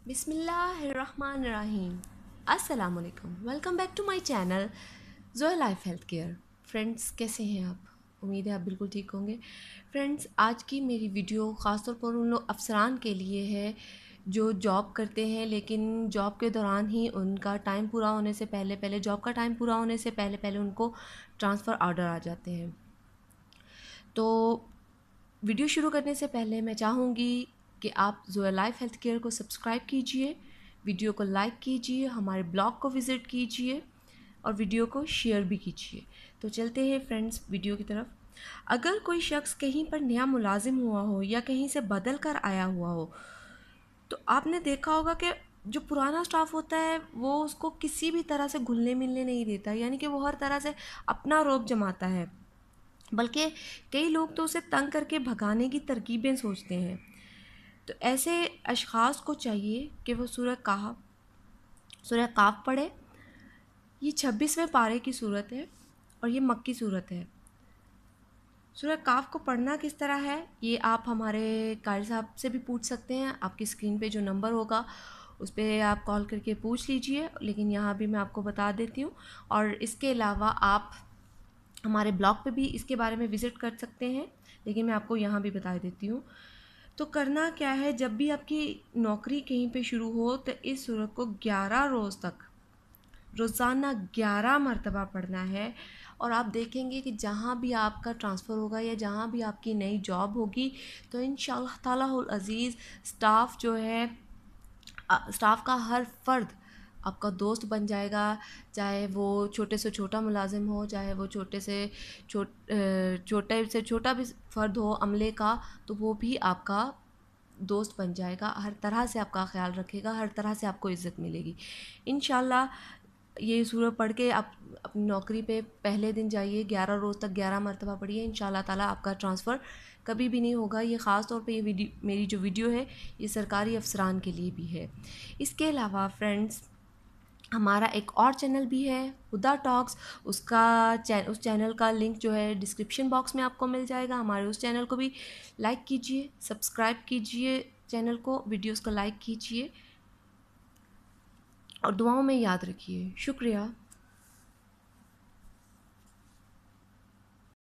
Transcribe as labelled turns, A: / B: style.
A: بسم اللہ الرحمن الرحیم. السلام علیکم. Welcome back to my channel Zoya life health care. Friends کیسے ہیں آپ؟ امید ہے آپ بالکل ٹھیک ہوں گے. فرینڈس آج کی میری ویڈیو خاص طور پر ان لوگ افسران کے لیے ہے جو جاب کرتے ہیں لیکن جاب کے دوران ہی ان کا ٹائم پورا ہونے سے پہلے جاب کا ٹائم پورا ہونے سے پہلے ان کو ٹرانسفر آرڈر آ جاتے ہیں. تو ویڈیو شروع کرنے سے پہلے میں چاہوں گی کہ آپ زویا لائف ہیلتھ کیئر کو سبسکرائب کیجئے، ویڈیو کو لائک کیجئے، ہمارے بلاگ کو وزٹ کیجئے اور ویڈیو کو شیئر بھی کیجئے. تو چلتے ہیں فرینڈس ویڈیو کی طرف. اگر کوئی شخص کہیں پر نیا ملازم ہوا ہو یا کہیں سے بدل کر آیا ہوا ہو تو آپ نے دیکھا ہوگا کہ جو پرانا سٹاف ہوتا ہے وہ اس کو کسی بھی طرح سے گھلنے ملنے نہیں دیتا، یعنی کہ وہ ہر طرح سے اپنا روب جماتا ہے، بلکہ کئی لوگ تو اسے تنگ کر کے بھگانے کی ترکیبیں سوچتے ہیں. تو ایسے اشخاص کو چاہیے کہ وہ سورہ قاف پڑھے. یہ 26ویں پارے کی صورت ہے اور یہ مکی صورت ہے. سورہ قاف کو پڑھنا کس طرح ہے یہ آپ ہمارے قاری صاحب سے بھی پوچھ سکتے ہیں. آپ کی اسکرین پہ جو نمبر ہوگا اس پہ آپ کال کر کے پوچھ لیجئے، لیکن یہاں بھی میں آپ کو بتا دیتی ہوں. اور اس کے علاوہ آپ ہمارے بلاگ پہ بھی اس کے بارے میں وزٹ کر سکتے ہیں، لیکن میں آپ کو یہاں بھی بتا دیتی ہوں. تو کرنا کیا ہے، جب بھی آپ کی نوکری کہیں پہ شروع ہو تو اس سورت کو 11 روز تک روزانہ 11 مرتبہ پڑھنا ہے. اور آپ دیکھیں گے کہ جہاں بھی آپ کا ٹرانسفر ہوگا یا جہاں بھی آپ کی نئی جاب ہوگی تو انشاءاللہ تعالیٰ العزیز اسٹاف جو ہے، اسٹاف کا ہر فرد آپ کا دوست بن جائے گا. چاہے وہ چھوٹے سے چھوٹا ملازم ہو، چاہے وہ چھوٹے سے چھوٹا بھی فرد ہو عملے کا، تو وہ بھی آپ کا دوست بن جائے گا. ہر طرح سے آپ کا خیال رکھے گا، ہر طرح سے آپ کو عزت ملے گی انشاءاللہ. یہ سورت پڑھ کے آپ اپنی نوکری پہ پہلے دن جائیے، 11 روز تک 11 مرتبہ پڑھیے، انشاءاللہ تعالیٰ آپ کا ٹرانسفر کبھی بھی نہیں ہوگا. یہ خاص طور پہ یہ میری جو ویڈیو ہے یہ سرکاری افسران کے لیے بھی ہے. اس کے علاوہ فرینڈز ہمارا ایک اور چینل بھی ہے ہدا ٹاکس. اس چینل کا لنک جو ہے ڈسکرپشن باکس میں آپ کو مل جائے گا. ہمارے اس چینل کو بھی لائک کیجئے، سبسکرائب کیجئے، چینل کو، ویڈیوز کو لائک کیجئے اور دعاؤں میں یاد رکھیے. شکریہ.